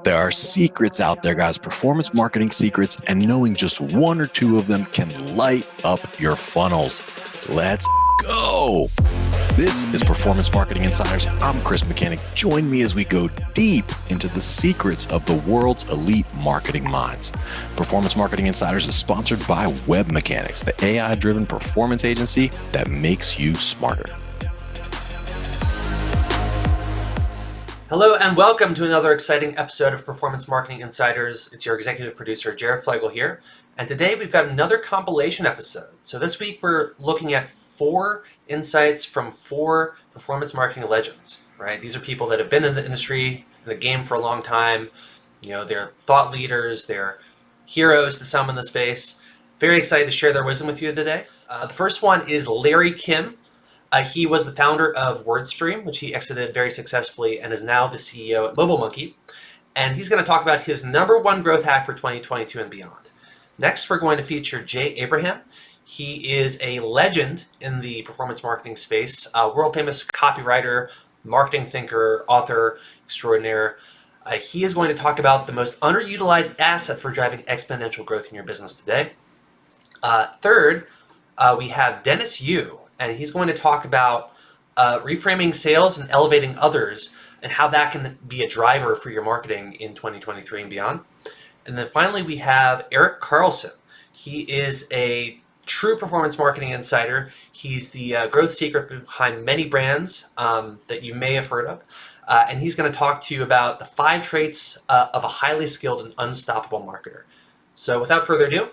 There are secrets out there, guys, performance marketing secrets, and knowing just one or two of them can light up your funnels. Let's go. This is Performance Marketing Insiders. I'm Chris Mechanic. Join me as we go deep into the secrets of the world's elite marketing minds. Performance Marketing Insiders is sponsored by WebMechanics, the AI-driven performance agency that makes you smarter. Hello and welcome to another exciting episode of Performance Marketing Insiders. It's your executive producer, Jared Flegel here. And today we've got another compilation episode. So this week we're looking at 4 insights from 4 performance marketing legends, right? These are people that have been in the industry, in the game for a long time. You know, they're thought leaders, they're heroes to some in the space. Very excited to share their wisdom with you today. The first one is Larry Kim. He was the founder of WordStream, which he exited very successfully and is now the CEO at MobileMonkey. And he's going to talk about his #1 growth hack for 2022 and beyond. Next, we're going to feature Jay Abraham. He is a legend in the performance marketing space, a world-famous copywriter, marketing thinker, author extraordinaire. He is going to talk about the most underutilized asset for driving exponential growth in your business today. Third, we have Dennis Yu. And he's going to talk about reframing sales and elevating others and how that can be a driver for your marketing in 2023 and beyond. And then finally, we have Eric Carlson. He is a true performance marketing insider. He's the growth secret behind many brands that you may have heard of. And he's going to talk to you about the 5 traits of a highly skilled and unstoppable marketer. So without further ado,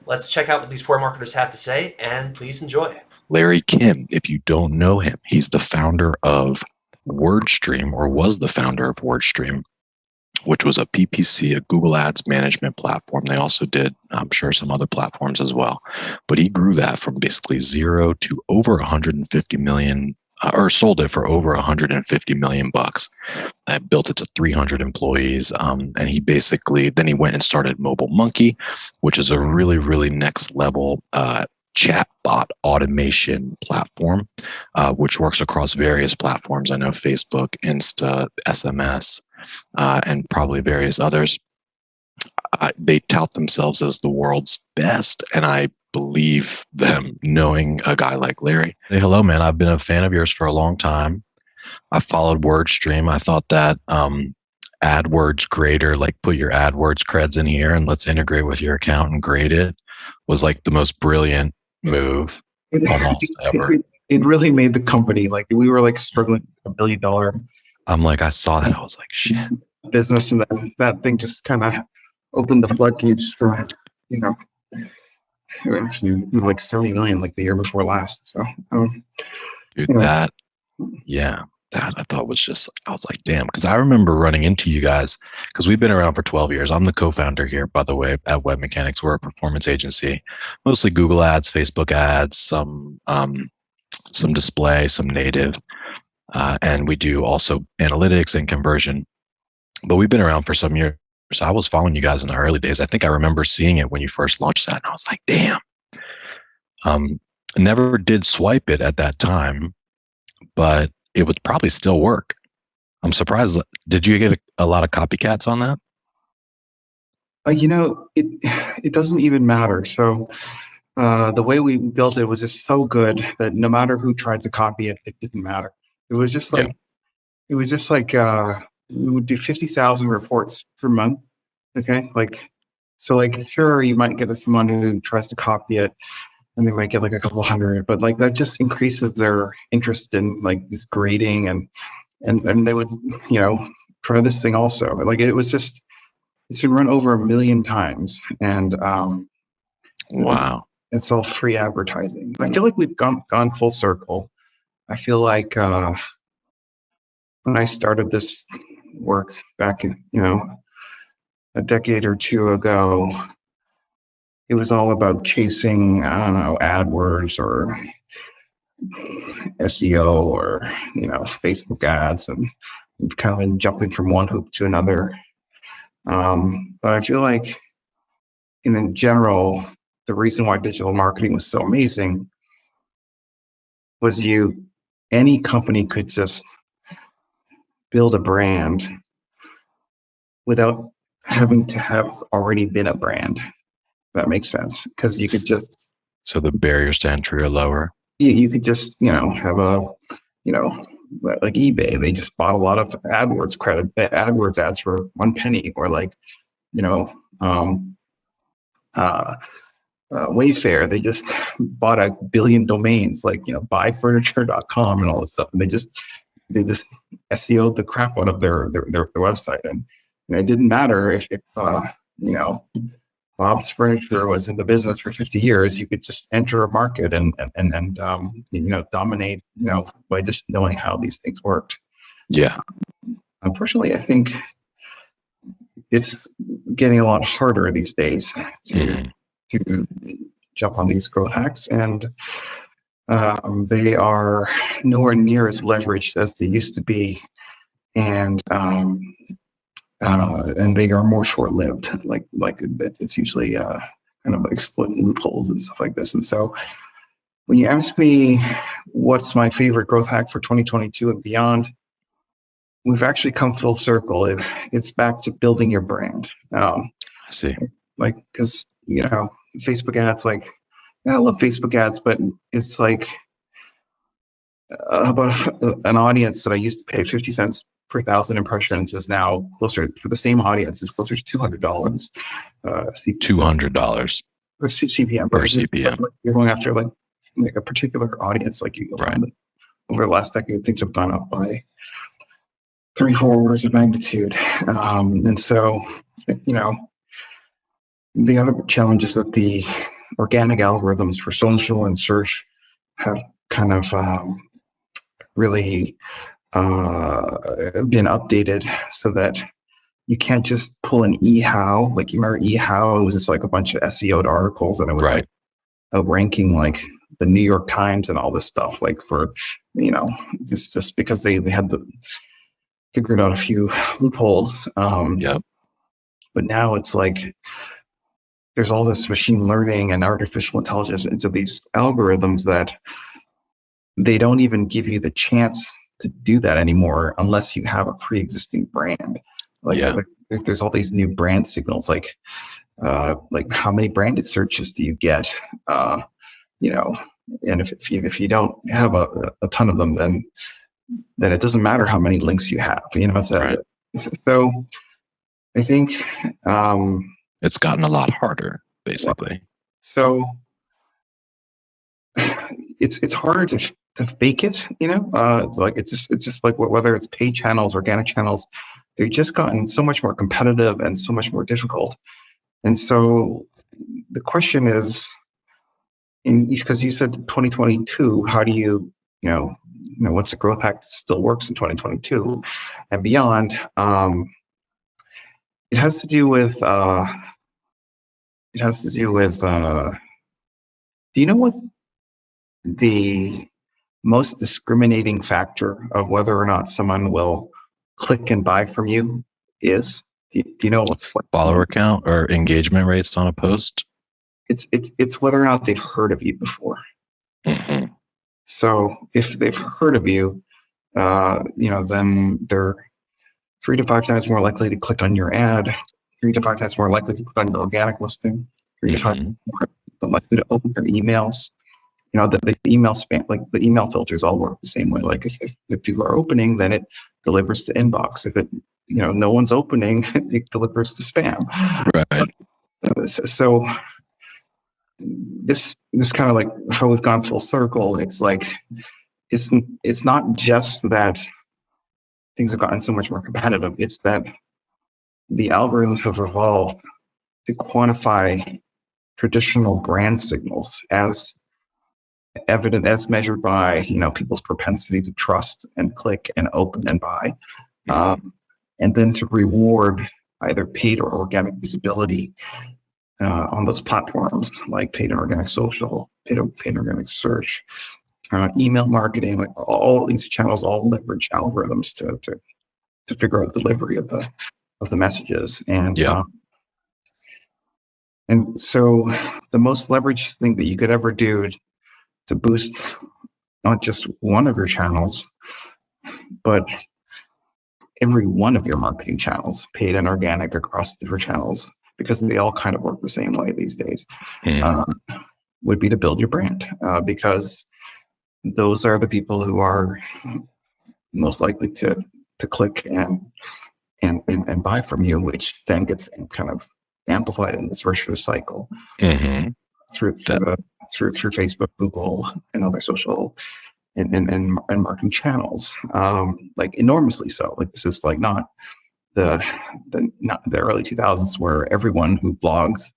let's check out what these 4 marketers have to say, and please enjoy. Larry Kim, if you don't know him, he's the founder of WordStream, or was the founder of WordStream, which was a PPC, a Google Ads management platform. They also did, I'm sure, some other platforms as well. But he grew that from basically 0 to over 150 million, or sold it for over 150 million bucks. I built it to 300 employees. And he basically, then he went and started MobileMonkey, which is a really, really next level chatbot automation platform, which works across various platforms. I know Facebook, Insta, SMS, and probably various others. They tout themselves as the world's best, and I believe them knowing a guy like Larry. Hey, hello, man. I've been a fan of yours for a long time. I followed WordStream. I thought that AdWords grader, like put your AdWords creds in here and let's integrate with your account and grade it, was like the most brilliant move almost ever. It really made the company, like, we were like struggling $1 billion. I'm like, I saw that. I was like, shit. Business, and that thing just kind of opened the floodgates for, you know, like 70 million like the year before last. So, dude, that I thought was just, I was like, damn, because I remember running into you guys, because we've been around for 12 years. I'm the co-founder here, by the way, at WebMechanics. We're a performance agency, mostly Google ads, Facebook ads, some display, some native, and we do also analytics and conversion. But we've been around for some years. So I was following you guys in the early days. I think I remember seeing it when you first launched that, and I was like, damn. Never did swipe it at that time, but it would probably still work. I'm surprised. Did you get a lot of copycats on that? You know, it doesn't even matter. So the way we built it was just so good that no matter who tried to copy it, it didn't matter. It was just like, we would do 50,000 reports per month. Okay. So sure, you might get someone who tries to copy it, and they might get like a couple hundred, but like that just increases their interest in like this grading, and they would, you know, try this thing also. Like it's been run over 1 million times, and wow, it's all free advertising. I feel like we've gone full circle. I feel like when I started this work back in, you know, a decade or 2 ago, it was all about chasing, I don't know, AdWords or SEO or, you know, Facebook ads, and kind of jumping from one hoop to another. But I feel like in general, the reason why digital marketing was so amazing was any company could just build a brand without having to have already been a brand. That makes sense, because you could just, So the barriers to entry are lower. you could just, have a, like eBay, they just bought a lot of AdWords ads for 1 penny, or like, Wayfair, they just bought 1 billion domains, like, buyfurniture.com and all this stuff. And they just SEO'd the crap out of their website. And it didn't matter if Bob's Furniture was in the business for 50 years. You could just enter a market and dominate, by just knowing how these things worked. Yeah. Unfortunately, I think it's getting a lot harder these days to jump on these growth hacks, and they are nowhere near as leveraged as they used to be, and they are more short-lived. Like it's usually kind of exploiting loopholes and stuff like this. And so, when you ask me what's my favorite growth hack for 2022 and beyond, we've actually come full circle. It's back to building your brand. I see. Like, because Facebook ads, like, I love Facebook ads, but it's like about an audience that I used to pay 50 cents per 1,000 impressions is now closer, for the same audience, is closer to $200. $200 per CPM. per CPM. You're going after like a particular audience, like you Right. Over the last decade, things have gone up by 3-4 orders of magnitude. And so, the other challenge is that the organic algorithms for social and search have kind of really been updated so that you can't just pull an eHow. Like, you remember eHow? It was just like a bunch of SEO'd articles, and it was Right. outranking like the New York Times and all this stuff, like, for just because they had figured out a few loopholes. Yep. But now it's like there's all this machine learning and artificial intelligence into these algorithms that they don't even give you the chance to do that anymore unless you have a pre-existing brand. Like, Yeah. if there's all these new brand signals, like how many branded searches do you get? And if you don't have a ton of them, then it doesn't matter how many links you have. So, Right. so I think It's gotten a lot harder, basically. so. It's harder to fake it, like it's just like whether it's paid channels, organic channels, they've just gotten so much more competitive and so much more difficult. And so the question is, because you said 2022, how do you what's the growth hack that still works in 2022 and beyond? It has to do with do you know what the most discriminating factor of whether or not someone will click and buy from you is? Do you know what Follower count or engagement rates on a post? It's whether or not they've heard of you before. Mhm. So if they've heard of you, then they're 3 to 5 times more likely to click on your ad, 3 to 5 times more likely to click on your organic listing, 3 to 5 times more likely to open your emails. The email spam, like the email filters all work the same way. Like, if people are opening, then it delivers to inbox. If no one's opening, it delivers to spam. Right. So this kind of like how we've gone full circle. It's like, it's not just that things have gotten so much more competitive. It's that the algorithms have evolved to quantify traditional brand signals as evident, as measured by people's propensity to trust and click and open and buy, and then to reward either paid or organic visibility on those platforms, like paid and organic social, paid and organic search, email marketing. Like, all these channels all leverage algorithms to figure out delivery of the messages. And and so the most leveraged thing that you could ever do to boost not just one of your channels, but every one of your marketing channels, paid and organic across different channels, because they all kind of work the same way these days, would be to build your brand, because those are the people who are most likely to click and buy from you, which then gets kind of amplified in this virtuous cycle through Facebook, Google, and other social and marketing channels, like enormously so. Like this is like not the early 2000s where everyone who blogs,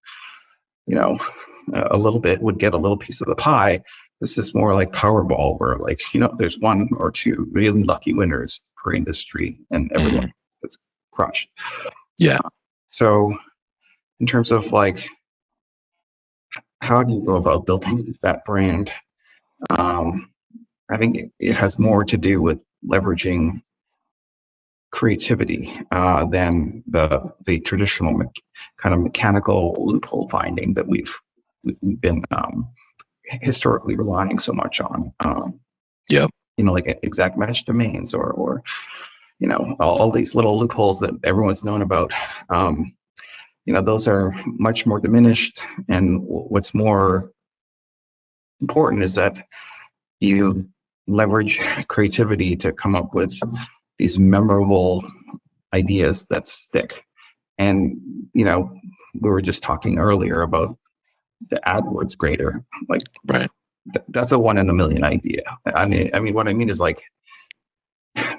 a little bit would get a little piece of the pie. This is more like Powerball, where like, there's one or two really lucky winners per industry, and everyone gets crushed. Yeah. So in terms of like, how do you go about building that brand? I think it has more to do with leveraging creativity than the traditional kind of mechanical loophole finding that we've been historically relying so much on. Like exact match domains or all these little loopholes that everyone's known about. Those are much more diminished, and what's more important is that you leverage creativity to come up with these memorable ideas that stick. And we were just talking earlier about the AdWords grader. Like, right, that's a 1 in a million idea. I mean, what I mean is like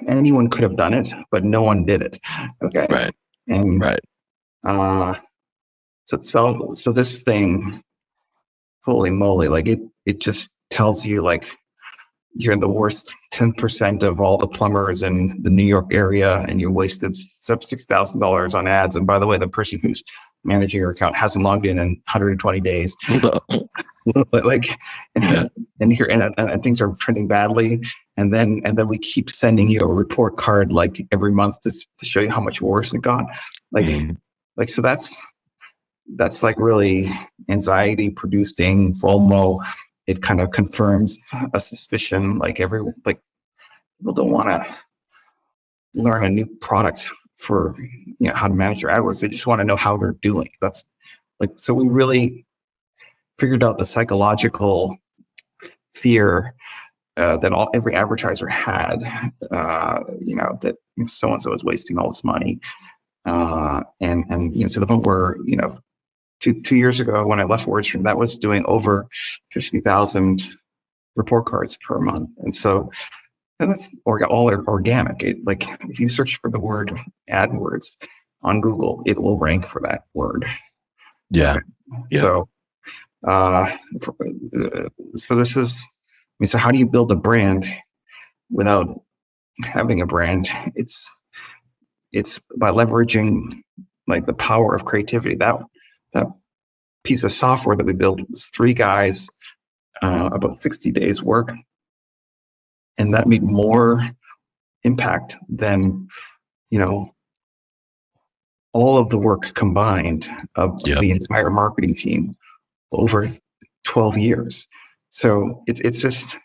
anyone could have done it, but no one did it. Okay, right, and right. So this thing, holy moly, like it just tells you like you're in the worst 10% of all the plumbers in the New York area, and you wasted $6,000 on ads. And by the way, the person who's managing your account hasn't logged in 120 days. Like, and things are trending badly. And then we keep sending you a report card like every month to show you how much worse it got. Like, so that's like really anxiety producing, FOMO. It kind of confirms a suspicion, like people don't want to learn a new product for how to manage their AdWords. They just want to know how they're doing. That's like, so we really figured out the psychological fear that every advertiser had, that so and so is wasting all this money, and to the point where 2 years ago when I left WordStream, that was doing over 50,000 report cards per month. And that's all organic. Like if you search for the word AdWords on Google, it will rank for that word. Yeah. So, so this is, so how do you build a brand without having a brand? It's by leveraging like the power of creativity. That piece of software that we built was 3 guys, about 60 days work. And that made more impact than, all of the work combined of the entire marketing team over 12 years. So it's just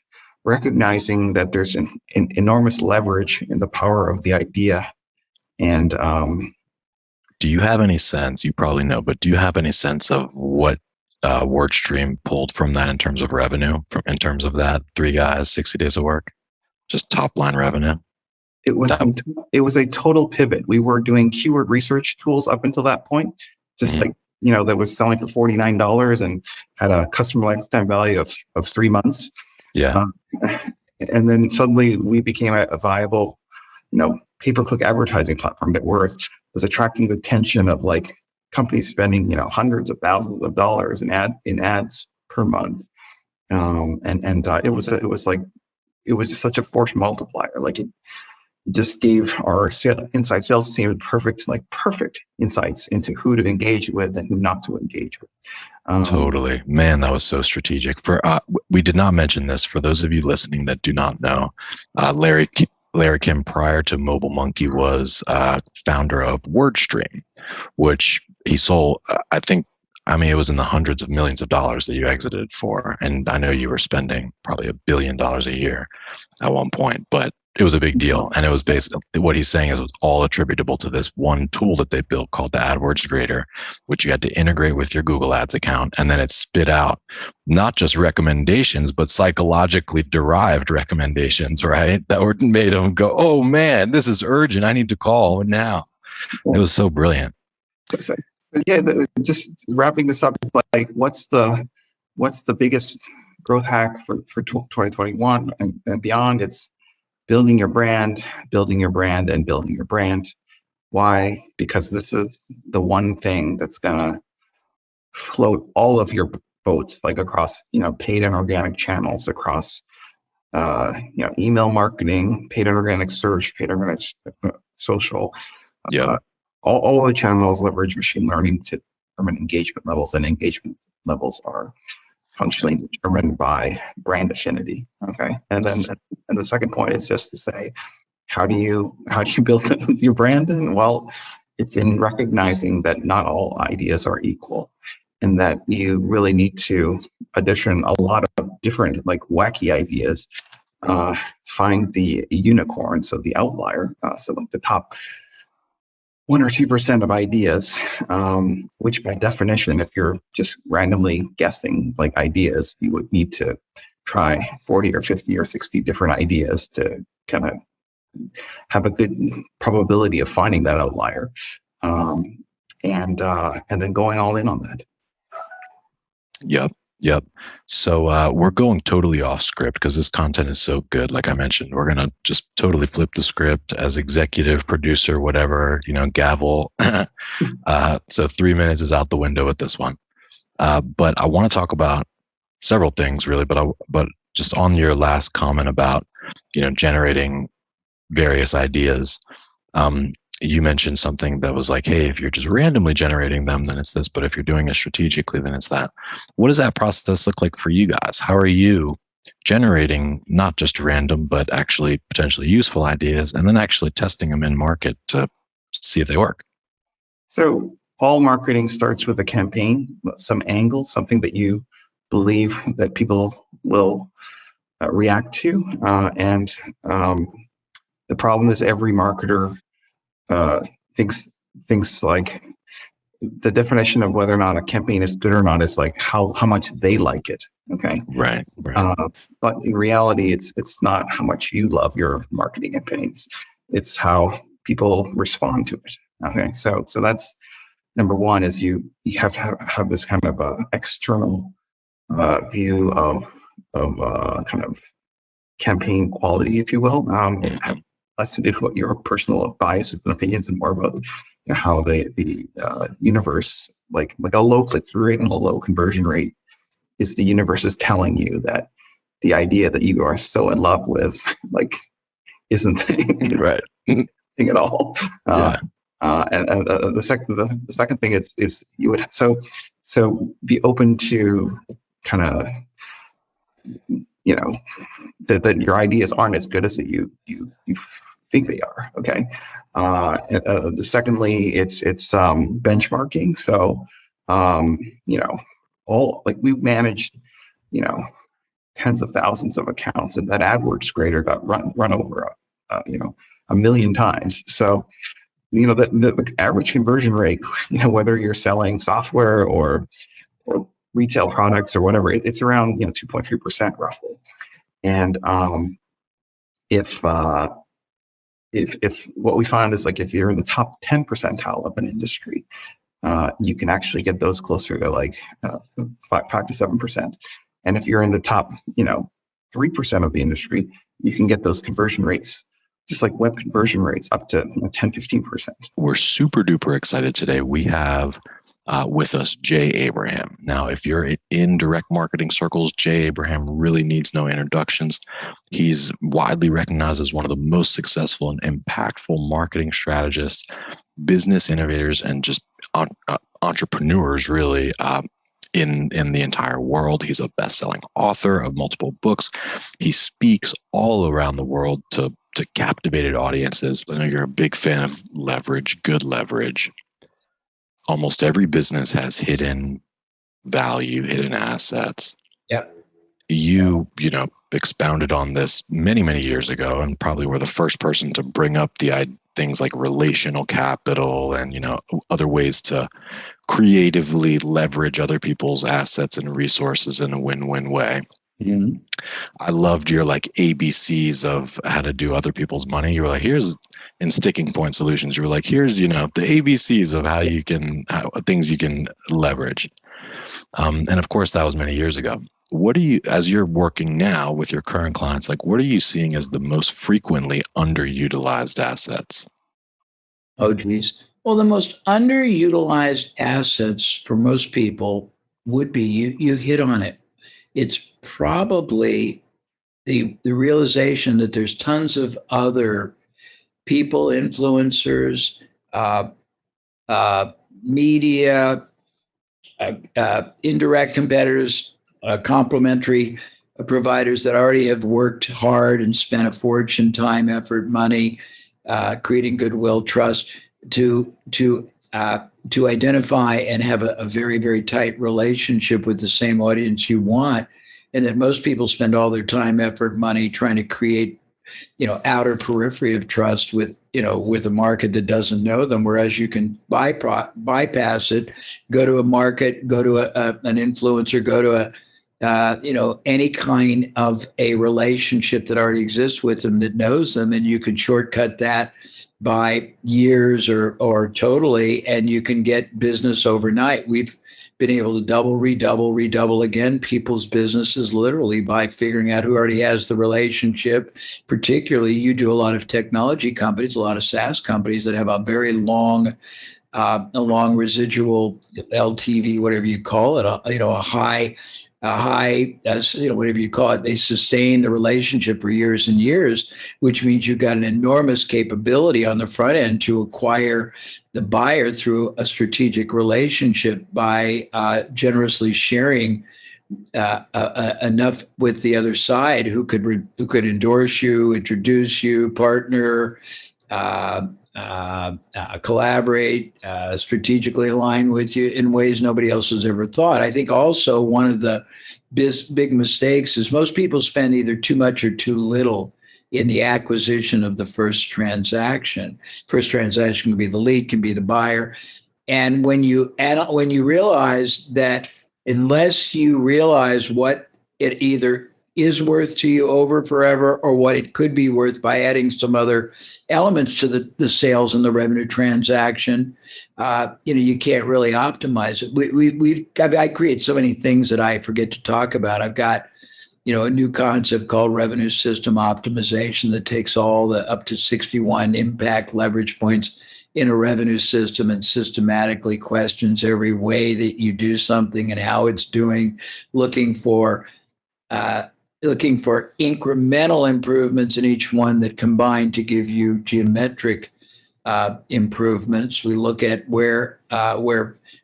recognizing that there's an enormous leverage in the power of the idea. And do you have any sense, you probably know, but do you have any sense of what WordStream pulled from that in terms of revenue, in terms of that 3 guys, 60 days of work? Just top line revenue? It was a total pivot. We were doing keyword research tools up until that point, just like, that was selling for $49 and had a customer lifetime value of 3 months. Yeah. And then suddenly we became a viable, pay-per-click advertising platform that was attracting the attention of like companies spending, hundreds of thousands of dollars in ads per month. It was just such a force multiplier. Like it just gave our inside sales team perfect insights into who to engage with and who not to engage with. Totally, man, that was so strategic. We did not mention this for those of you listening that do not know. Larry Kim, prior to MobileMonkey, was founder of WordStream, which he sold. It was in the hundreds of millions of dollars that you exited for, and I know you were spending probably $1 billion a year at one point. But It was a big deal. And it was basically what he's saying is all attributable to this one tool that they built called the AdWords Grader, which you had to integrate with your Google Ads account. And then it spit out not just recommendations, but psychologically derived recommendations, right? That were made them go, oh man, this is urgent. I need to call now. It was so brilliant. So, yeah, just wrapping this up, it's like, what's the biggest growth hack for 2021 and beyond? It's building your brand, and building your brand. Why? Because this is the one thing that's gonna float all of your boats, like across, paid and organic channels, across, email marketing, paid and organic search, paid and organic social. Yeah. All the channels leverage machine learning to determine engagement levels, and engagement levels are functionally determined by brand affinity. Okay. And the second point is just to say, how do you build your brand? And well, it's in recognizing that not all ideas are equal, and that you really need to audition a lot of different, like, wacky ideas, find the unicorn, so the outlier, so like the top 1 or 2% of ideas, which by definition, if you're just randomly guessing like ideas, you would need to try 40 or 50 or 60 different ideas to kind of have a good probability of finding that outlier, and then going all in on that. Yep. So we're going totally off script because this content is so good. Like I mentioned, we're going to just totally flip the script as executive producer, whatever, gavel. So 3 minutes is out the window with this one. But I want to talk about several things really, but just on your last comment about, generating various ideas. You mentioned something that was like, hey, if you're just randomly generating them, then it's this. But if you're doing it strategically, then it's that. What does that process look like for you guys? How are you generating not just random, but actually potentially useful ideas, and then actually testing them in market to see if they work? So all marketing starts with a campaign, some angle, something that you believe that people will react to. And the problem is every marketer thinks like the definition of whether or not a campaign is good or not is like how much they like it. Okay. Right. But in reality, it's not how much you love your marketing campaigns. It's how people respond to it. Okay. So that's number one, is you have to have this kind of external view of kind of campaign quality, if you will. Less to do with what your personal biases and opinions, and more about how the universe, like a low click-through rate and a low conversion rate, is the universe is telling you that the idea that you are so in love with, like, isn't right thing at all. Yeah. And the second thing is you would so be open to kind of that your ideas aren't as good as you think they are. Okay. Secondly, it's benchmarking. So all, like, we managed tens of thousands of accounts, and that AdWords grader got run over 1 million times. So the average conversion rate, whether you're selling software or retail products or whatever, it's around 2.3% roughly. And if what we find is, like, if you're in the top 10 percentile of an industry, you can actually get those closer to like 5 to 7%. And if you're in the top 3% of the industry, you can get those conversion rates, just like web conversion rates, up to 10-15%. We're super duper excited today. We have with us Jay Abraham. Now, if you're in direct marketing circles, Jay Abraham really needs no introductions. He's widely recognized as one of the most successful and impactful marketing strategists, business innovators, and just entrepreneurs, really, in the entire world. He's a best-selling author of multiple books. He speaks all around the world to captivated audiences. I know you're a big fan of leverage, good leverage. Almost every business has hidden value, hidden assets. Yep. you expounded on this many, many years ago, and probably were the first person to bring up things like relational capital and, other ways to creatively leverage other people's assets and resources in a win-win way. Mm-hmm. I loved your ABCs of how to do other people's money. You were like, here's in Sticking Point Solutions. You were like, here's, the ABCs of things you can leverage. And of course, that was many years ago. What as you're working now with your current clients, what are you seeing as the most frequently underutilized assets? Oh, geez. Well, the most underutilized assets for most people would be, you hit on it. It's probably the realization that there's tons of other people, influencers, media, indirect competitors, complementary providers that already have worked hard and spent a fortune, time, effort, money, creating goodwill, trust to identify and have a very, very tight relationship with the same audience you want. And that most people spend all their time, effort, money trying to create, outer periphery of trust with a market that doesn't know them. Whereas you can bypass it, go to a market, go to an influencer, go to any kind of a relationship that already exists with them that knows them, and you can shortcut that by years or totally, and you can get business overnight. We've been able to double, redouble again people's businesses literally by figuring out who already has the relationship. Particularly, you do a lot of technology companies, a lot of SaaS companies that have a very long residual LTV, whatever you call it, a high, whatever you call it. They sustain the relationship for years and years, which means you've got an enormous capability on the front end to acquire the buyer through a strategic relationship by generously sharing enough with the other side who could endorse you, introduce you, partner, collaborate, strategically align with you in ways nobody else has ever thought. I think also one of the big mistakes is most people spend either too much or too little in the acquisition of the first transaction. First transaction can be the lead, can be the buyer. And when you realize that unless you realize what it either is worth to you over forever or what it could be worth by adding some other elements to the sales and the revenue transaction, you can't really optimize it. I create so many things that I forget to talk about. I've got a new concept called revenue system optimization that takes all the up to 61 impact leverage points in a revenue system and systematically questions every way that you do something and how it's doing, looking for incremental improvements in each one that combine to give you geometric improvements. We look at where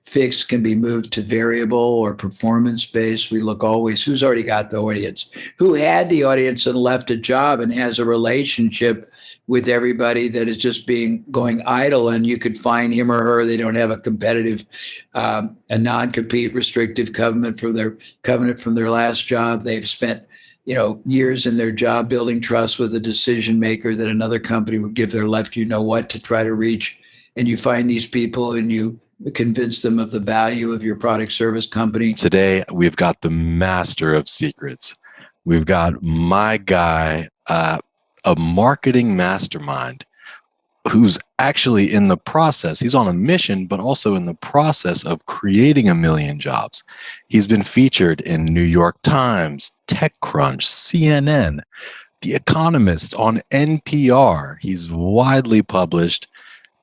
fixed can be moved to variable or performance-based. We look always who's already got the audience, who had the audience and left a job and has a relationship with everybody that is just going idle, and you could find him or her. They don't have a competitive, a non-compete restrictive covenant from their last job. They've spent years in their job building trust with a decision maker that another company would give their left what to try to reach. And you find these people and you convince them of the value of your product service company. Today, we've got the master of secrets. We've got my guy, a marketing mastermind who's actually in the process. He's on a mission, but also in the process of creating 1 million jobs. He's been featured in New York Times, TechCrunch, CNN, The Economist, on NPR. He's widely published,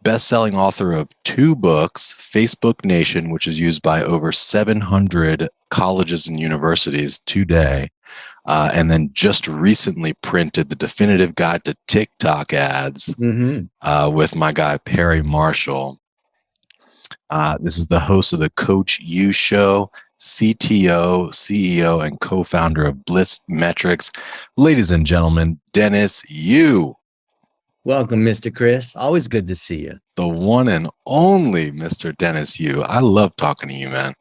best-selling author of 2 books, Facebook Nation, which is used by over 700 colleges and universities today. And then just recently printed The Definitive Guide to TikTok Ads with my guy, Perry Marshall. This is the host of the Coach U Show, CTO, CEO, and co-founder of BlitzMetrics. Ladies and gentlemen, Dennis Yu. Welcome, Mr. Chris. Always good to see you. The one and only Mr. Dennis Yu. I love talking to you, man.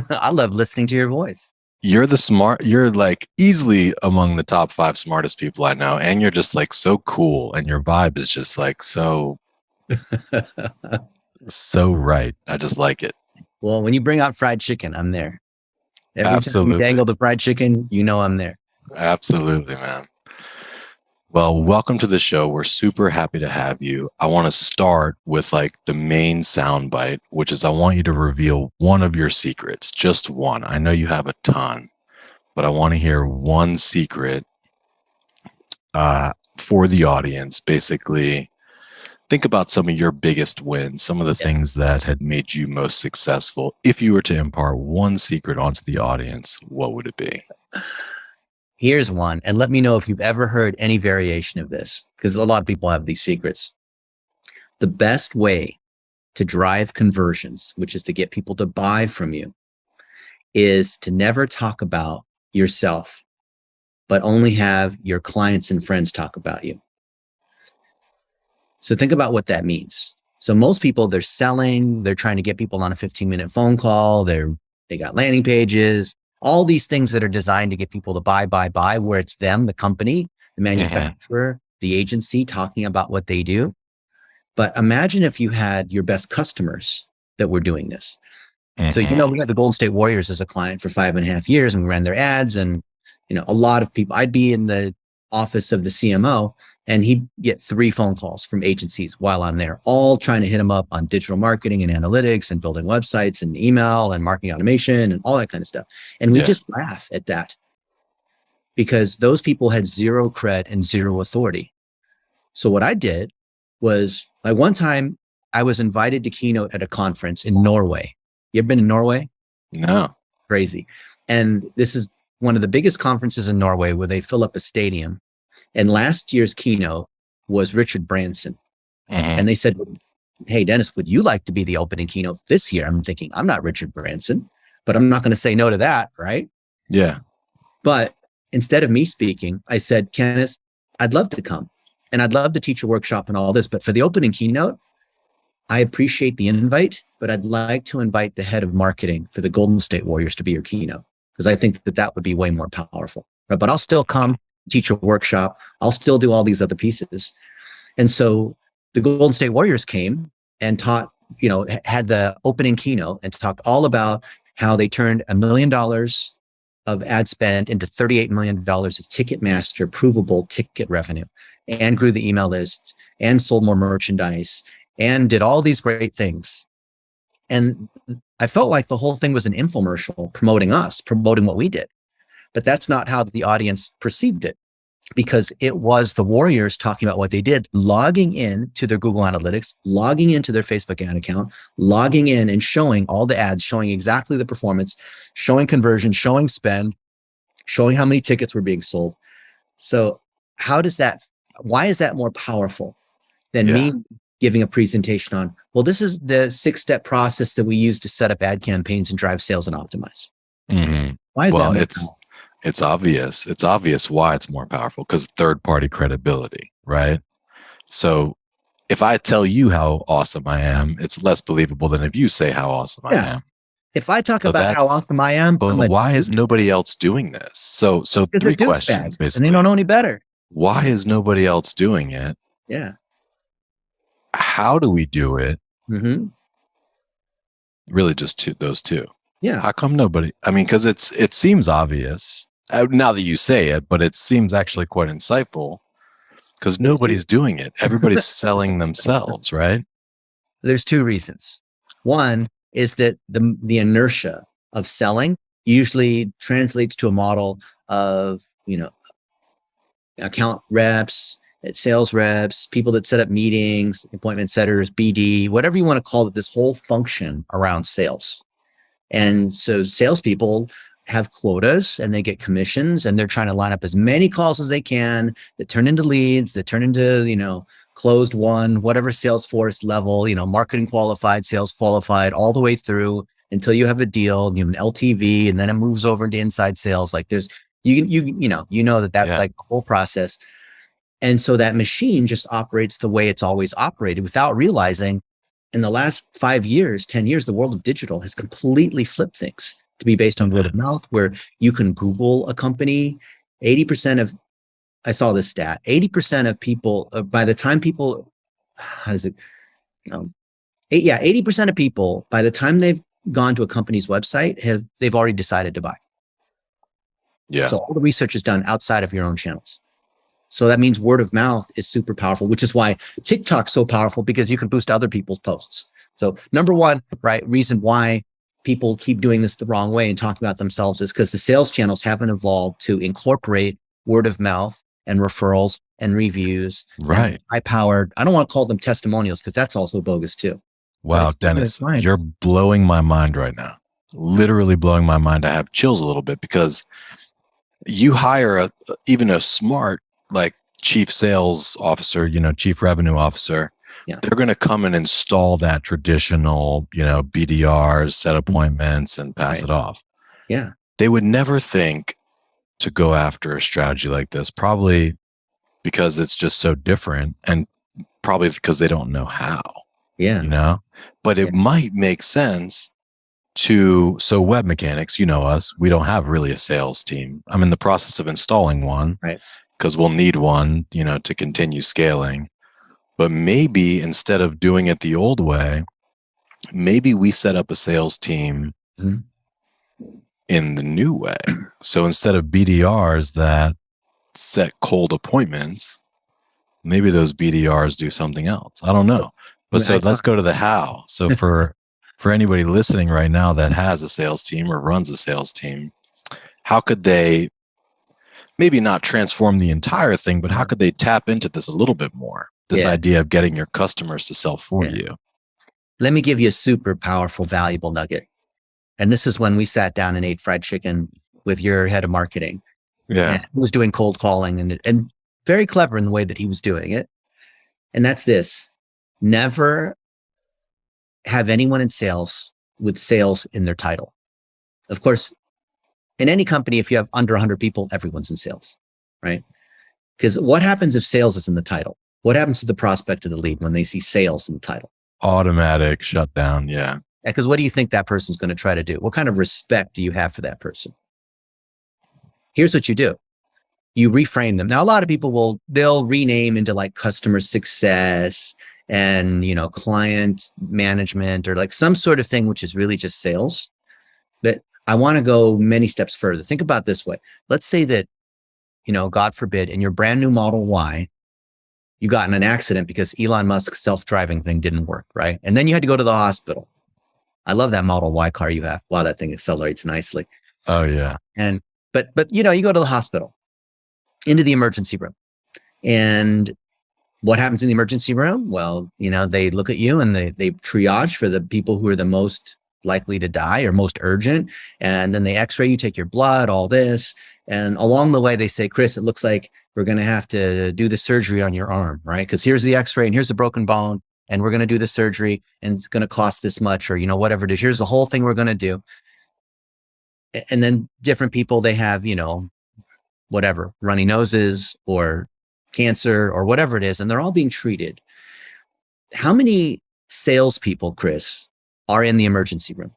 I love listening to your voice. you're like easily among the top 5 smartest people I know. And you're just like so cool. And your vibe is just like so right. I just like it. Well, when you bring out fried chicken, I'm there. Every time Absolutely. you dangle the fried chicken, you know I'm there. Absolutely, man. Well, welcome to the show. We're super happy to have you. I want to start with like the main soundbite, which is I want you to reveal one of your secrets, just one. I know you have a ton, but I want to hear one secret for the audience. Basically, think about some of your biggest wins, some of the things that had made you most successful. If you were to impart one secret onto the audience, what would it be? Here's one. And let me know if you've ever heard any variation of this, because a lot of people have these secrets. The best way to drive conversions, which is to get people to buy from you, is to never talk about yourself, but only have your clients and friends talk about you. So think about what that means. So most people, they're selling, they're trying to get people on a 15-minute phone call. They got landing pages, all these things that are designed to get people to buy, where it's them, the company, the manufacturer, the agency talking about what they do. But imagine if you had your best customers that were doing this. So, we had the Golden State Warriors as a client for 5.5 years, and we ran their ads, and, a lot of people, I'd be in the office of the CMO, and he'd get 3 phone calls from agencies while I'm there, all trying to hit him up on digital marketing and analytics and building websites and email and marketing automation and all that kind of stuff. And we just laugh at that because those people had zero cred and zero authority. So what I did was, like, one time I was invited to keynote at a conference in Norway. You ever been in Norway? No. Crazy. And this is one of the biggest conferences in Norway where they fill up a stadium. And last year's keynote was Richard Branson. And they said, hey, Dennis, would you like to be the opening keynote this year? I'm thinking, I'm not Richard Branson, but I'm not going to say no to that, right? Yeah. But instead of me speaking, I said, Kenneth, I'd love to come. And I'd love to teach a workshop and all this. But for the opening keynote, I appreciate the invite, but I'd like to invite the head of marketing for the Golden State Warriors to be your keynote, because I think that would be way more powerful. Right? But I'll still come teach a workshop. I'll still do all these other pieces. And so the Golden State Warriors came and taught, had the opening keynote and talked all about how they turned $1 million of ad spend into $38 million of Ticketmaster provable ticket revenue, and grew the email list and sold more merchandise and did all these great things. And I felt like the whole thing was an infomercial promoting us, promoting what we did. But that's not how the audience perceived it, because it was the Warriors talking about what they did, logging in to their Google Analytics, logging into their Facebook ad account, logging in and showing all the ads, showing exactly the performance, showing conversion, showing spend, showing how many tickets were being sold. So why is that more powerful than me giving a presentation on, well, this is the 6-step process that we use to set up ad campaigns and drive sales and optimize? Why is that? It's obvious. It's obvious why it's more powerful, because third-party credibility, right? So if I tell you how awesome I am, it's less believable than if you say how awesome I am. If I talk about how awesome I am, but why is nobody else doing this? So 3 questions, basically. And they don't know any better. Why is nobody else doing it? Yeah. How do we do it? Really just those 2. Yeah. How come nobody? I mean, because it seems obvious now that you say it, but it seems actually quite insightful because nobody's doing it. Everybody's selling themselves, right? There's 2 reasons. One is that the inertia of selling usually translates to a model of, account reps, sales reps, people that set up meetings, appointment setters, BD, whatever you want to call it, this whole function around sales. And so salespeople have quotas and they get commissions, and they're trying to line up as many calls as they can that turn into leads, that turn into, closed one, whatever Salesforce level, marketing qualified, sales qualified, all the way through until you have a deal, you have an LTV, and then it moves over into inside sales. Like there's, that like the whole process. And so that machine just operates the way it's always operated without realizing in the last 5 years, 10 years, the world of digital has completely flipped things. to be based on word of mouth, where you can Google a company. 80% of, I saw this stat, 80% of people, by the time people, how does it, 80% of people, by the time they've gone to a company's website, they've already decided to buy. Yeah. So all the research is done outside of your own channels. So that means word of mouth is super powerful, which is why TikTok's so powerful, because you can boost other people's posts. So number one, right, reason why people keep doing this the wrong way and talking about themselves is because the sales channels haven't evolved to incorporate word of mouth and referrals and reviews. Right. High-powered, I don't want to call them testimonials because that's also bogus too. Wow, Dennis, you're blowing my mind right now. Literally blowing my mind. I have chills a little bit because you hire even a smart, like, chief sales officer, chief revenue officer. Yeah. They're going to come and install that traditional, BDRs, set appointments, and pass it off. Yeah. They would never think to go after a strategy like this, probably because it's just so different, and probably because they don't know how. Yeah. But it might make sense so web mechanics, us, we don't have really a sales team. I'm in the process of installing one, right? Because we'll need one, to continue scaling. But maybe instead of doing it the old way, maybe we set up a sales team in the new way. So instead of BDRs that set cold appointments, maybe those BDRs do something else. I don't know. But so let's go to the how. So for anybody listening right now that has a sales team or runs a sales team, how could they maybe not transform the entire thing, but how could they tap into this a little bit more? This idea of getting your customers to sell for you. Let me give you a super powerful, valuable nugget. And this is when we sat down and ate fried chicken with your head of marketing. Yeah. And he was doing cold calling and very clever in the way that he was doing it. And that's this: never have anyone in sales with sales in their title. Of course, in any company, if you have under 100 people, everyone's in sales, right? Because what happens if sales is in the title? What happens to the prospect of the lead when they see sales in the title? Automatic shutdown. Yeah. Because what do you think that person's going to try to do? What kind of respect do you have for that person? Here's what you do. You reframe them. Now, a lot of people they'll rename into like customer success and, client management or like some sort of thing, which is really just sales. But I want to go many steps further. Think about it this way. Let's say that, God forbid, in your brand new Model Y, you got in an accident because Elon Musk's self-driving thing didn't work, right? And then you had to go to the hospital. I love that Model Y car you have. Wow, that thing accelerates nicely. Oh yeah. And but you go to the hospital, into the emergency room. And what happens in the emergency room? Well, they look at you and they triage for the people who are the most likely to die or most urgent. And then they x-ray you, take your blood, all this. And along the way, they say, Chris, it looks like we're going to have to do the surgery on your arm, right? Because here's the x-ray and here's the broken bone. And we're going to do the surgery and it's going to cost this much, or, whatever it is. Here's the whole thing we're going to do. And then different people, they have, whatever, runny noses or cancer or whatever it is, and they're all being treated. How many salespeople, Chris, are in the emergency room?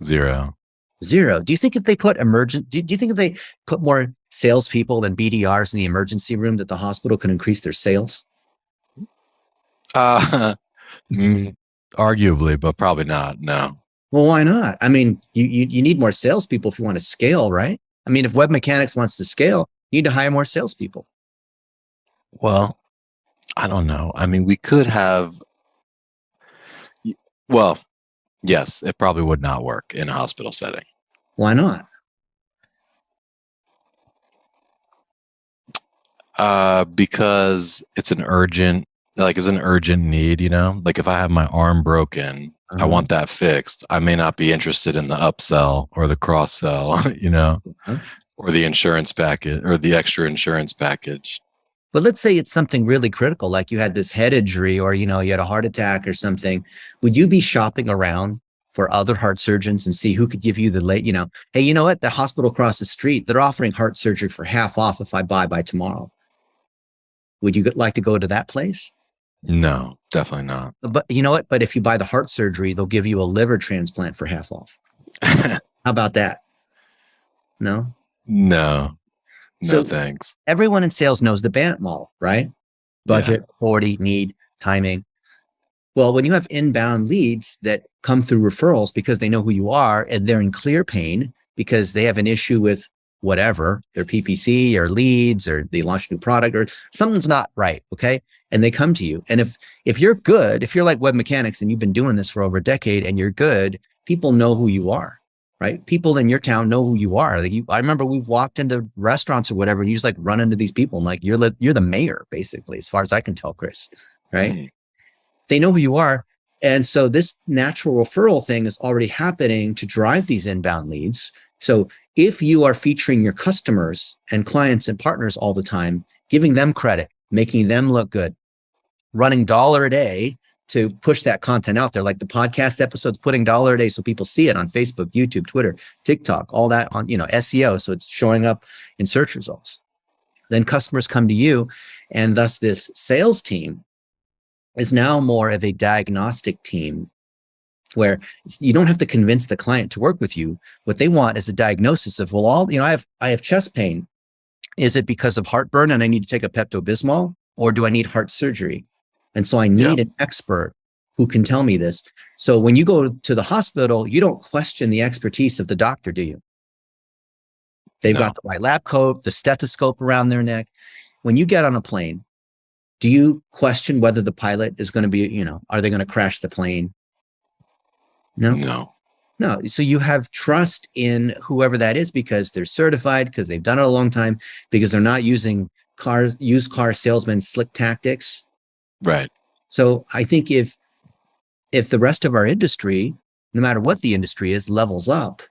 Zero. Do you think if they put do you think if they put more salespeople than BDRs in the emergency room that the hospital can increase their sales? Arguably, but probably not. No. Well, why not? I mean, you need more salespeople if you want to scale, right? I mean, if web mechanics wants to scale, you need to hire more salespeople. Well, I don't know. I mean, we could have. Well, yes, it probably would not work in a hospital setting. Why not? Because it's an urgent need, like if I have my arm broken, I want that fixed. I may not be interested in the upsell or the cross sell, or the insurance package or the extra insurance package. But let's say it's something really critical, like you had this head injury or, you had a heart attack or something. Would you be shopping around for other heart surgeons and see who could give you the hey, you know what? The hospital across the street, they're offering heart surgery for half off if I buy by tomorrow. Would you like to go to that place? No, definitely not. But you know what? But if you buy the heart surgery, they'll give you a liver transplant for half off. How about that? No? No, no, So thanks. everyone in sales knows the BANT model, right? Budget, authority, need, timing. Well, when you have inbound leads that come through referrals because they know who you are and they're in clear pain because they have an issue with whatever, their PPC or leads or they launch a new product or something's not right, okay? And they come to you. And if you're good, if you're like Web Mechanics and you've been doing this for over a decade and you're good, people know who you are, right? People in your town know who you are. Like I remember we've walked into restaurants or whatever, and you just like run into these people and like you're the mayor, basically, as far as I can tell, Chris, right? Mm. They know who you are. And so this natural referral thing is already happening to drive these inbound leads. So if you are featuring your customers and clients and partners all the time, giving them credit, making them look good, running $1 a day to push that content out there, like the podcast episodes, putting $1 a day so people see it on Facebook, YouTube, Twitter, TikTok, all that on, SEO. So it's showing up in search results. Then customers come to you, and thus this sales team is now more of a diagnostic team where you don't have to convince the client to work with you. What they want is a diagnosis of, well, I have chest pain. Is it because of heartburn and I need to take a Pepto-Bismol, or do I need heart surgery? And so I need an expert who can tell me this. So when you go to the hospital, you don't question the expertise of the doctor, do you? They've got the white lab coat, the stethoscope around their neck. When you get on a plane, do you question whether the pilot is going to be, are they going to crash the plane? No. So you have trust in whoever that is because they're certified, because they've done it a long time, because they're not using used car salesmen slick tactics. Right. So I think if the rest of our industry, no matter what the industry is, levels up,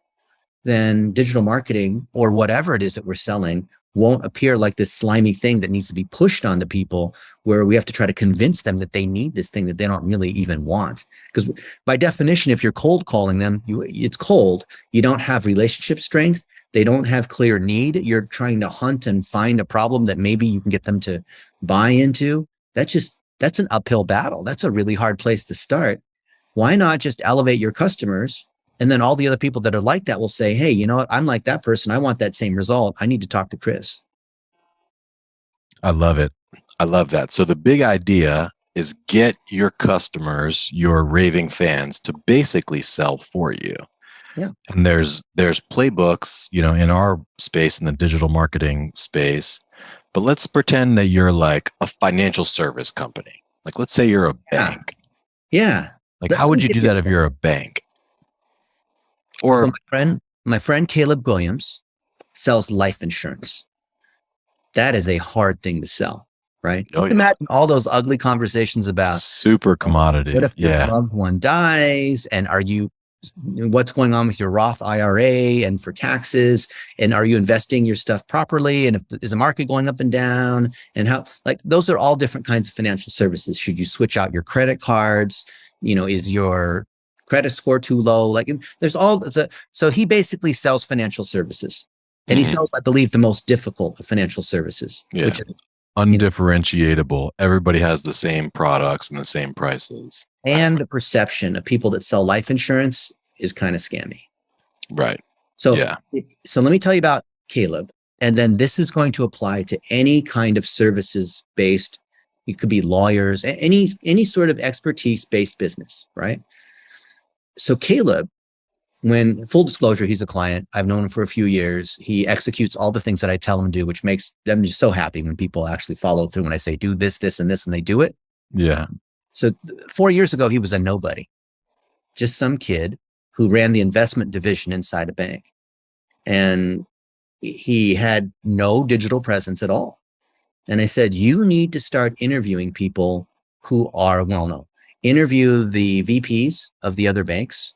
then digital marketing or whatever it is that we're selling won't appear like this slimy thing that needs to be pushed on the people, where we have to try to convince them that they need this thing that they don't really even want. Because by definition, if you're cold calling them, it's cold. You don't have relationship strength. They don't have clear need. You're trying to hunt and find a problem that maybe you can get them to buy into. That's an uphill battle. That's a really hard place to start. Why not just elevate your customers? And then all the other people that are like that will say, hey, you know what? I'm like that person. I want that same result. I need to talk to Chris. I love it. I love that. So the big idea is get your customers, your raving fans, to basically sell for you. Yeah. And there's playbooks, in our space, in the digital marketing space. But let's pretend that you're like a financial service company. Like, let's say you're a bank. Yeah. Like, how would you do that if you're a bank? Or so my friend Caleb Williams sells life insurance. That is a hard thing to sell, right? Imagine all those ugly conversations about super commodity. What if your loved one dies, and what's going on with your Roth IRA and for taxes, and are you investing your stuff properly, and is the market going up and down, and how, like, those are all different kinds of financial services. Should you switch out your credit cards? Is your credit score too low? Like, so he basically sells financial services, and he sells, I believe, the most difficult of financial services, which is undifferentiatable. Everybody has the same products and the same prices. And the perception of people that sell life insurance is kind of scammy. Right. So let me tell you about Caleb. And then this is going to apply to any kind of services based. It could be lawyers, any sort of expertise based business, right? So Caleb, when, full disclosure, he's a client. I've known him for a few years. He executes all the things that I tell him to do, which makes them just so happy when people actually follow through. When I say do this, this, and this, and they do it. Yeah. So 4 years ago, he was a nobody, just some kid who ran the investment division inside a bank. And he had no digital presence at all. And I said, you need to start interviewing people who are well-known. Interview the VPs of the other banks,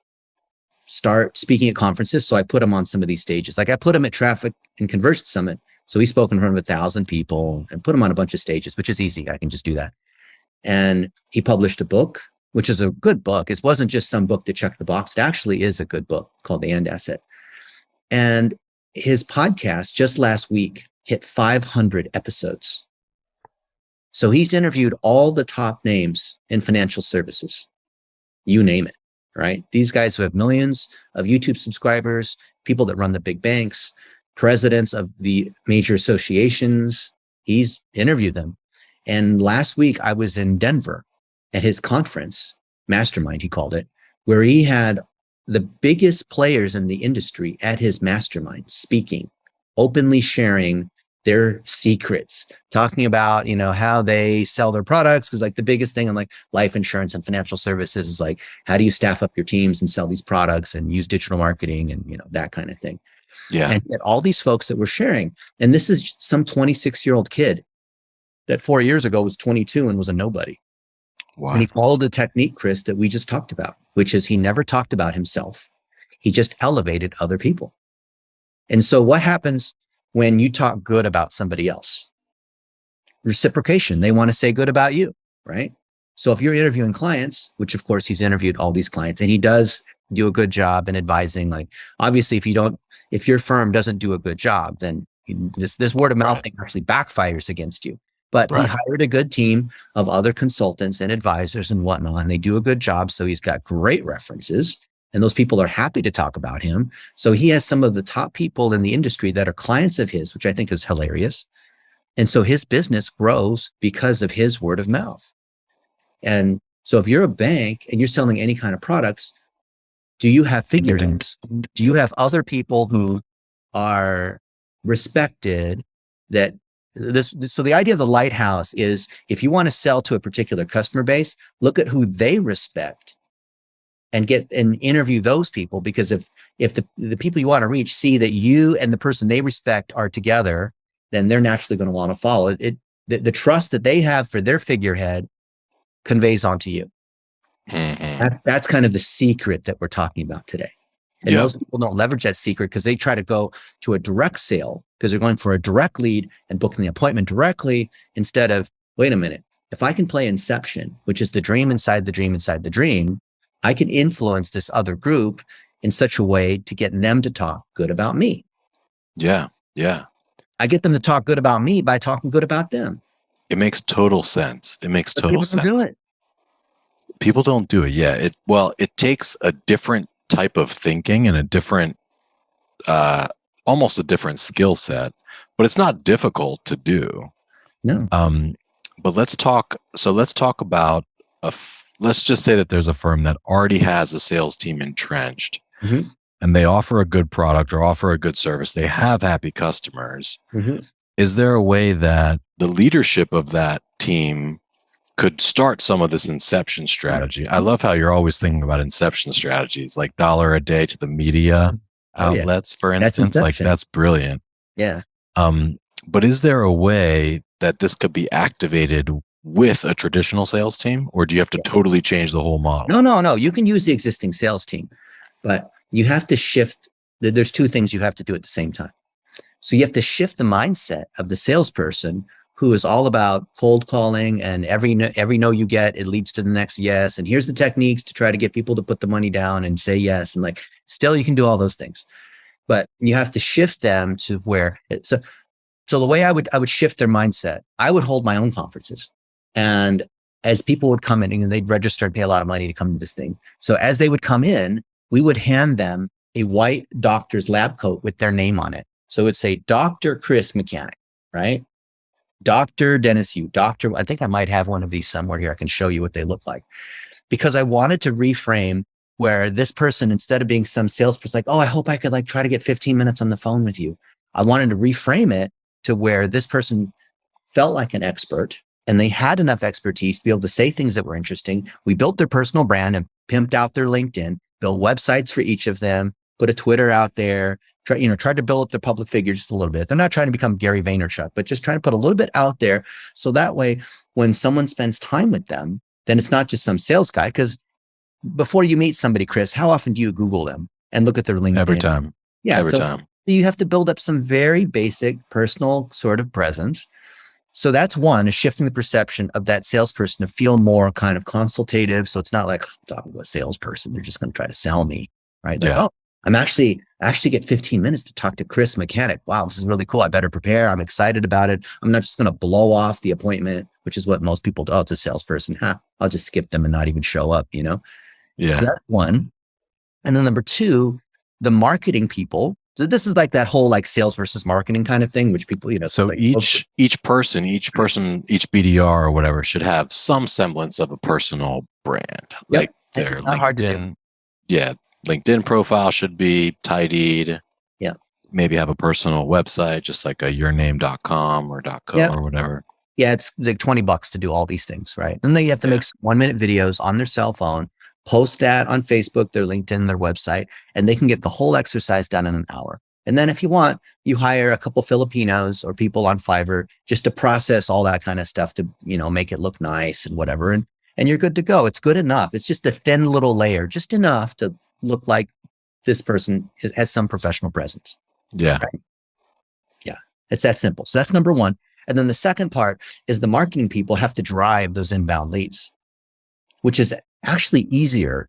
start speaking at conferences. So I put him on some of these stages. Like I put him at Traffic and Conversion Summit. So he spoke in front of 1,000 people and put him on a bunch of stages, which is easy. I can just do that. And he published a book, which is a good book. It wasn't just some book to check the box. It actually is a good book called The End Asset. And his podcast just last week hit 500 episodes. So he's interviewed all the top names in financial services. You name it. right? These guys who have millions of YouTube subscribers, people that run the big banks, presidents of the major associations, he's interviewed them. And last week I was in Denver at his conference, Mastermind, he called it, where he had the biggest players in the industry at his mastermind speaking, openly sharing their secrets, talking about, how they sell their products. Because like the biggest thing in like life insurance and financial services is like, how do you staff up your teams and sell these products and use digital marketing and, that kind of thing. Yeah. And all these folks that were sharing, and this is some 26-year-old kid that 4 years ago was 22 and was a nobody. Wow. And he followed the technique, Chris, that we just talked about, which is he never talked about himself. He just elevated other people. And so what happens when you talk good about somebody else? Reciprocation. They want to say good about you, right? So if you're interviewing clients, which of course he's interviewed all these clients, and he does do a good job in advising, like obviously if your firm doesn't do a good job, then this word of mouth thing actually backfires against you. But he hired a good team of other consultants and advisors and whatnot, and they do a good job. So he's got great references, and those people are happy to talk about him. So he has some of the top people in the industry that are clients of his, which I think is hilarious. And so his business grows because of his word of mouth. And so if you're a bank and you're selling any kind of products, do you have figurines? Do you have other people who are respected so the idea of the lighthouse is if you want to sell to a particular customer base, look at who they respect and interview those people, because if the people you want to reach see that you and the person they respect are together, then they're naturally going to want to follow it. The trust that they have for their figurehead conveys onto you. Mm-hmm. That's kind of the secret that we're talking about today. And most people don't leverage that secret because they try to go to a direct sale because they're going for a direct lead and booking the appointment directly instead of, wait a minute, if I can play Inception, which is the dream inside the dream inside the dream, I can influence this other group in such a way to get them to talk good about me. Yeah. Yeah. I get them to talk good about me by talking good about them. It makes total sense. It makes total sense. People don't do it. People don't do it. Yeah. It takes a different type of thinking and a different, almost a different skill set, but it's not difficult to do. No. But let's talk about let's just say that there's a firm that already has a sales team entrenched, mm-hmm. and they offer a good product or offer a good service. They have happy customers. Mm-hmm. Is there a way that the leadership of that team could start some of this inception strategy? I love how you're always thinking about inception strategies, like $1 a day to the media outlets, for instance. Like that's brilliant. Yeah. But is there a way that this could be activated with a traditional sales team, or do you have to totally change the whole model? No. You can use the existing sales team, but you have to shift. There's two things you have to do at the same time. So you have to shift the mindset of the salesperson who is all about cold calling, and every no you get, it leads to the next yes. And here's the techniques to try to get people to put the money down and say yes. And like, still you can do all those things, but you have to shift them to where so the way I would shift their mindset, I would hold my own conferences. And as people would come in and they'd register and pay a lot of money to come to this thing. So as they would come in, we would hand them a white doctor's lab coat with their name on it. So it'd say Dr. Chris Mechanic, right? Dr. Dennis Yu, I think I might have one of these somewhere here. I can show you what they look like, because I wanted to reframe where this person, instead of being some salesperson, like, oh, I hope I could like try to get 15 minutes on the phone with you. I wanted to reframe it to where this person felt like an expert and they had enough expertise to be able to say things that were interesting. We built their personal brand and pimped out their LinkedIn, built websites for each of them, put a Twitter out there, tried to build up their public figure just a little bit. They're not trying to become Gary Vaynerchuk, but just trying to put a little bit out there. So that way, when someone spends time with them, then it's not just some sales guy. Because before you meet somebody, Chris, how often do you Google them and look at their LinkedIn? Every time. Yeah. Every time. You have to build up some very basic personal sort of presence. So that's one, is shifting the perception of that salesperson to feel more kind of consultative. So it's not like, I'm talking to a salesperson, they're just going to try to sell me, right? Like, oh, I actually get 15 minutes to talk to Chris Mechanic. Wow, this is really cool. I better prepare. I'm excited about it. I'm not just going to blow off the appointment, which is what most people do. Oh, it's a salesperson. I'll just skip them and not even show up, Yeah. So that's one. And then number two, the marketing people. So this is like that whole like sales versus marketing kind of thing, which people, So like, each person, each BDR or whatever should have some semblance of a personal brand. Yep. Like their It's not hard to do. LinkedIn. Yeah. LinkedIn profile should be tidied. Yeah. Maybe have a personal website, just like a yourname.com or .co Yep. or whatever. Yeah, it's like $20 to do all these things, right? And they have to make 1-minute videos on their cell phone, post that on Facebook, their LinkedIn, their website, and they can get the whole exercise done in an hour. And then if you want, you hire a couple Filipinos or people on Fiverr just to process all that kind of stuff to, make it look nice and whatever. And you're good to go. It's good enough. It's just a thin little layer, just enough to look like this person has some professional presence. Yeah. Right? Yeah. It's that simple. So that's number one. And then the second part is the marketing people have to drive those inbound leads, which is actually easier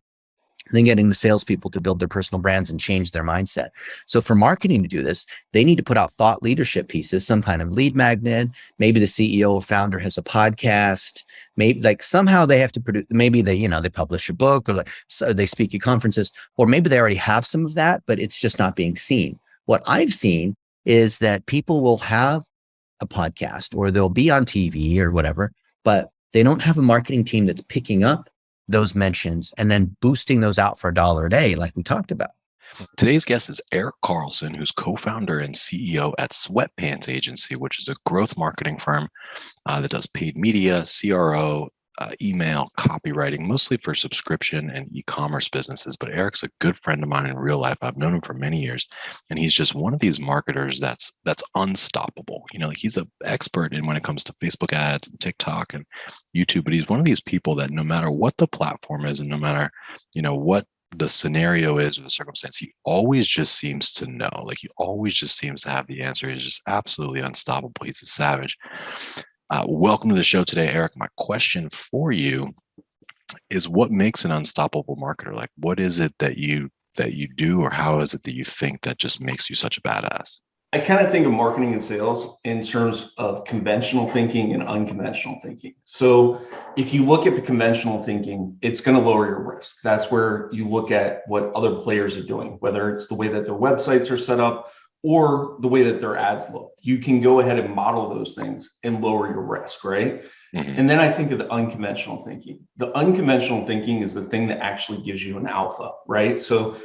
than getting the salespeople to build their personal brands and change their mindset. So for marketing to do this, they need to put out thought leadership pieces, some kind of lead magnet. Maybe the CEO or founder has a podcast. Maybe like somehow they have to produce, maybe they publish a book or so they speak at conferences, or maybe they already have some of that, but it's just not being seen. What I've seen is that people will have a podcast or they'll be on TV or whatever, but they don't have a marketing team that's picking up those mentions and then boosting those out for $1 a day, like we talked about. Today's guest is Eric Carlson, who's co-founder and CEO at SweatPants Agency, which is a growth marketing firm that does paid media, CRO, email, copywriting, mostly for subscription and e-commerce businesses. But Eric's a good friend of mine in real life. I've known him for many years, and he's just one of these marketers that's unstoppable. He's an expert in when it comes to Facebook ads and TikTok and YouTube, but he's one of these people that no matter what the platform is and no matter, what the scenario is or the circumstance, he always just seems to know. Like he always just seems to have the answer. He's just absolutely unstoppable. He's a savage. Welcome to the show today, Eric. My question for you is, what makes an unstoppable marketer? Like, what is it that you do, or how is it that you think that just makes you such a badass? I kind of think of marketing and sales in terms of conventional thinking and unconventional thinking. So if you look at the conventional thinking, it's going to lower your risk. That's where you look at what other players are doing, whether it's the way that their websites are set up or the way that their ads look. You can go ahead and model those things and lower your risk, right? Mm-hmm. And then I think of the unconventional thinking. The unconventional thinking is the thing that actually gives you an alpha, right? So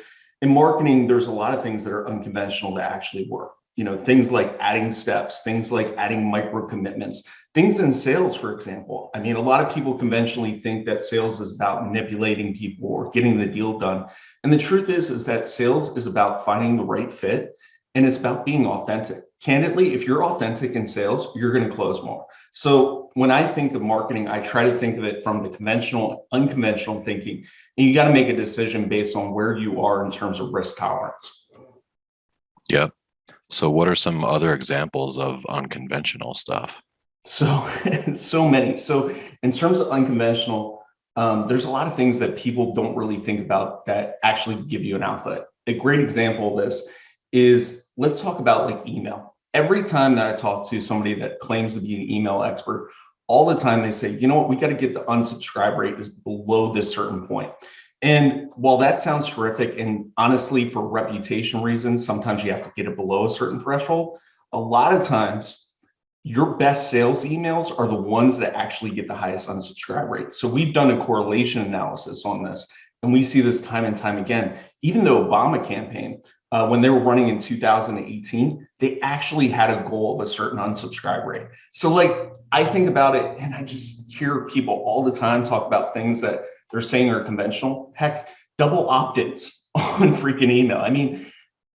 in marketing, there's a lot of things that are unconventional that actually work. Things like adding steps, things like adding micro commitments, things in sales, for example. I mean, a lot of people conventionally think that sales is about manipulating people or getting the deal done. And the truth is that sales is about finding the right fit. And it's about being authentic. Candidly, if you're authentic in sales, you're going to close more. So when I think of marketing, I try to think of it from the conventional, unconventional thinking. And you got to make a decision based on where you are in terms of risk tolerance. Yep. So what are some other examples of unconventional stuff? So many. So in terms of unconventional, there's a lot of things that people don't really think about that actually give you an alpha. A great example of this is, let's talk about like email. Every time that I talk to somebody that claims to be an email expert, all the time they say, you know what, we got to get the unsubscribe rate is below this certain point. And while that sounds terrific, and honestly, for reputation reasons, sometimes you have to get it below a certain threshold. A lot of times, your best sales emails are the ones that actually get the highest unsubscribe rate. So we've done a correlation analysis on this, and we see this time and time again. Even the Obama campaign, when they were running in 2018, they actually had a goal of a certain unsubscribe rate. So like, I think about it and I just hear people all the time talk about things that they're saying are conventional. Heck, double opt-ins on freaking email. I mean,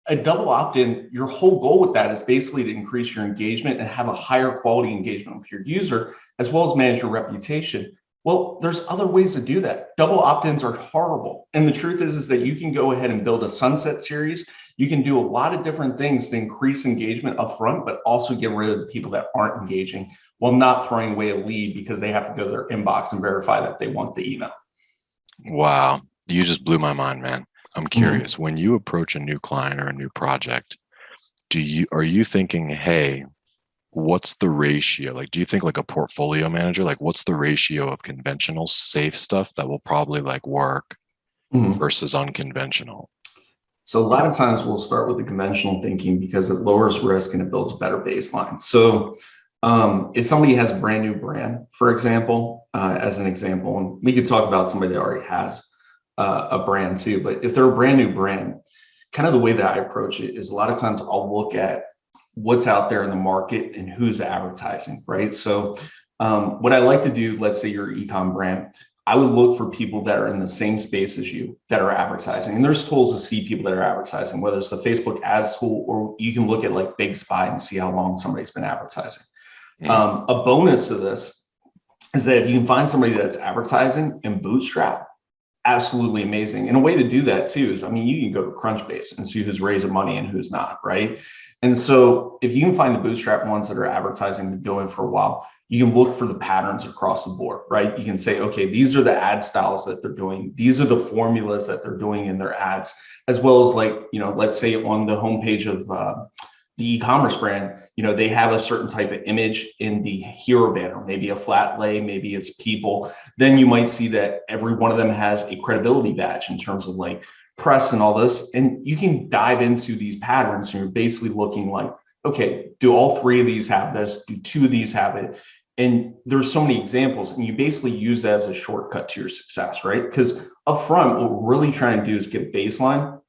a double opt-in, your whole goal with that is basically to increase your engagement and have a higher quality engagement with your user, as well as manage your reputation. Well, there's other ways to do that. Double opt-ins are horrible. And the truth is that you can go ahead and build a sunset series. You can do a lot of different things to increase engagement upfront, but also get rid of the people that aren't engaging while not throwing away a lead because they have to go to their inbox and verify that they want the email. Wow. You just blew my mind, man. I'm curious. Mm-hmm. When you approach a new client or a new project, are you thinking, hey, what's the ratio? Like, do you think like a portfolio manager, like what's the ratio of conventional safe stuff that will probably like work versus unconventional? So a lot of times we'll start with the conventional thinking because it lowers risk and it builds a better baseline. So if somebody has a brand new brand, for example, as an example, and we could talk about somebody that already has a brand too, but if they're a brand new brand, kind of the way that I approach it is a lot of times I'll look at what's out there in the market and who's advertising, right? So what I like to do, let's say you're an e-com brand, I would look for people that are in the same space as you that are advertising. And there's tools to see people that are advertising, whether it's the Facebook ads tool, or you can look at like Big Spy and see how long somebody's been advertising. A bonus to this is that if you can find somebody that's advertising and bootstrap, absolutely amazing. And a way to do that too is, I mean, you can go to Crunchbase and see who's raising money and who's not, right? And so if you can find the bootstrap ones that are advertising and doing for a while, you can look for the patterns across the board, right? You can say, okay, these are the ad styles that they're doing. These are the formulas that they're doing in their ads, as well as like, you know, let's say on the homepage of the e-commerce brand, you know, they have a certain type of image in the hero banner, maybe a flat lay, maybe it's people. Then you might see that every one of them has a credibility badge in terms of like press and all this. And you can dive into these patterns and you're basically looking like, okay, do all three of these have this? Do two of these have it? And there's so many examples, and you basically use that as a shortcut to your success, right? Because up front, what we're really trying to do is get a baseline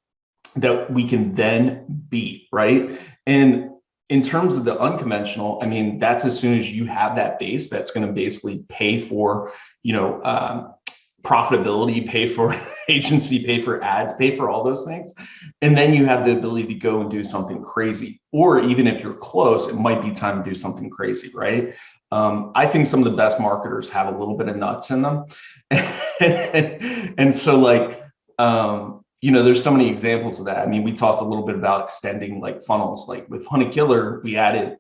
that we can then beat, right? And in terms of the unconventional, I mean, that's as soon as you have that base, that's going to basically pay for, you know, profitability, pay for agency, pay for ads, pay for all those things. And then you have the ability to go and do something crazy. Or even if you're close, it might be time to do something crazy, right? I think some of the best marketers have a little bit of nuts in them. And so like, you know, there's so many examples of that. I mean, we talked a little bit about extending like funnels. Like with Honey Killer, we added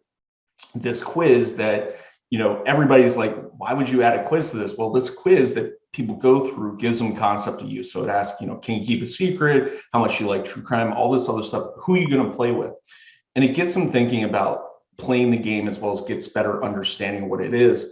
this quiz that, you know, everybody's like, why would you add a quiz to this? Well, this quiz that people go through gives them concept to use. So it asks, you know, can you keep a secret? How much you like true crime? All this other stuff. Who are you going to play with? And it gets them thinking about playing the game as well as gets better understanding what it is.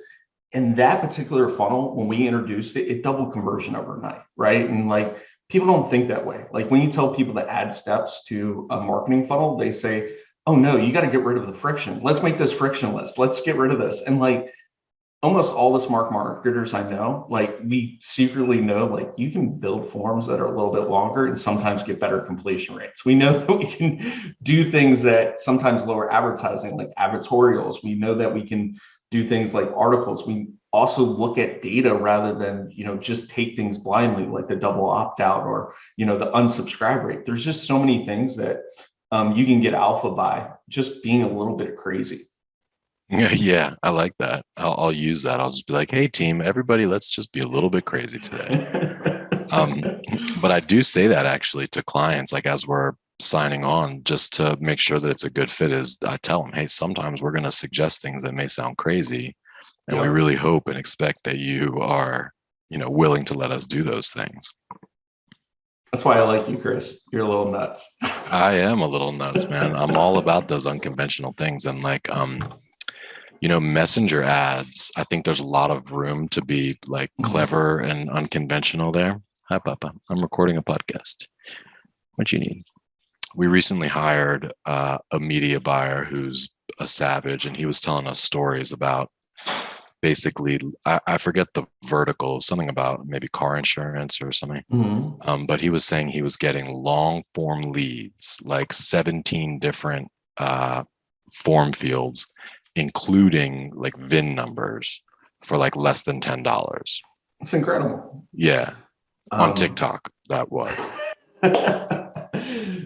And that particular funnel, when we introduced it, it doubled conversion overnight, right? And like, people don't think that way. Like when you tell people to add steps to a marketing funnel, they say, oh no, you got to get rid of the friction. Let's make this frictionless. Let's get rid of this. And like almost all the smart marketers I know, like we secretly know, like you can build forms that are a little bit longer and sometimes get better completion rates. We know that we can do things that sometimes lower advertising, like advertorials. We know that we can do things like articles. We also look at data rather than, you know, just take things blindly, like the double opt out or, you know, the unsubscribe rate. There's just so many things that you can get alpha by just being a little bit crazy. Yeah, I like that. I'll use that. I'll just be like, hey team, everybody, let's just be a little bit crazy today. But I do say that actually to clients, like as we're signing on, just to make sure that it's a good fit, is I tell them, hey, sometimes we're going to suggest things that may sound crazy. And we really hope and expect that you are, you know, willing to let us do those things. That's why I like you, Chris. You're a little nuts. I am a little nuts, man. I'm all about those unconventional things. And like, you know, messenger ads, I think there's a lot of room to be like clever and unconventional there. Hi, Papa. I'm recording a podcast. What you need? We recently hired a media buyer who's a savage, and he was telling us stories about basically, I forget the vertical, something about maybe car insurance or something. But he was saying he was getting long form leads, like 17 different form fields, including like VIN numbers for like less than $10. It's incredible. Yeah. On TikTok, that was.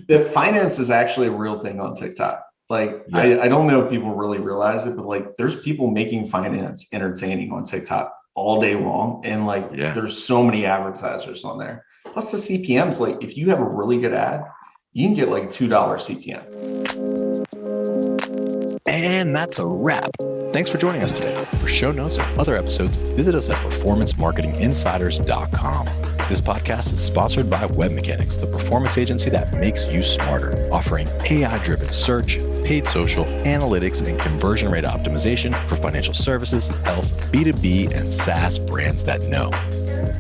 The finance is actually a real thing on TikTok. Like, I don't know if people really realize it, but like there's people making finance entertaining on TikTok all day long. And like, there's so many advertisers on there. Plus the CPMs, like if you have a really good ad, you can get like $2 CPM. And that's a wrap. Thanks for joining us today. For show notes and other episodes, visit us at performancemarketinginsiders.com. This podcast is sponsored by WebMechanics, the performance agency that makes you smarter, offering AI-driven search, paid social, analytics, and conversion rate optimization for financial services, health, B2B, and SaaS brands that know.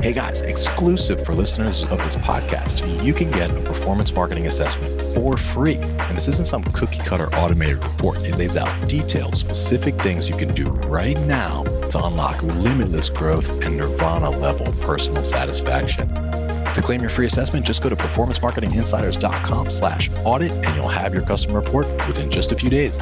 Hey guys, exclusive for listeners of this podcast, you can get a performance marketing assessment for free. And this isn't some cookie cutter automated report. It lays out detailed, specific things you can do right now to unlock limitless growth and nirvana level personal satisfaction. To claim your free assessment, just go to performancemarketinginsiders.com/audit and you'll have your customer report within just a few days.